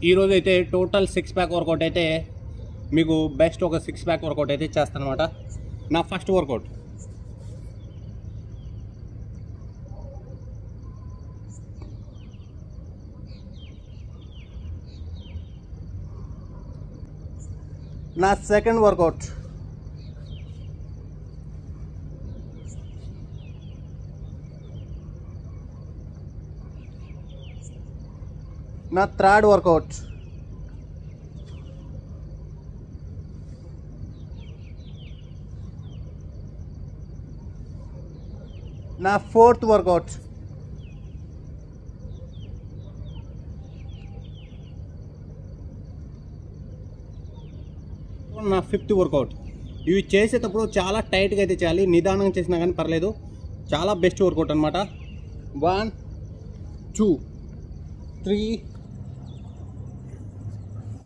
ఈరోజు అయితే total 6 pack work out అయితే మీకు బెస్ట్ ఒక 6 ప్యాక్ వర్కౌట్ అయితే చేస్తాను అనమాట. నా ఫస్ట్ వర్కౌట్ నా సెకండ్ వర్కౌట్ నా థర్డ్ వర్కౌట్ నా ఫోర్త్ వర్కౌట్ నా ఫిఫ్త్ వర్కౌట్. ఇవి చేసేటప్పుడు చాలా టైట్గా అయితే చేయాలి, నిదానంగా చేసినా కానీ పర్లేదు. చాలా బెస్ట్ వర్కౌట్ అనమాట. 1 2 3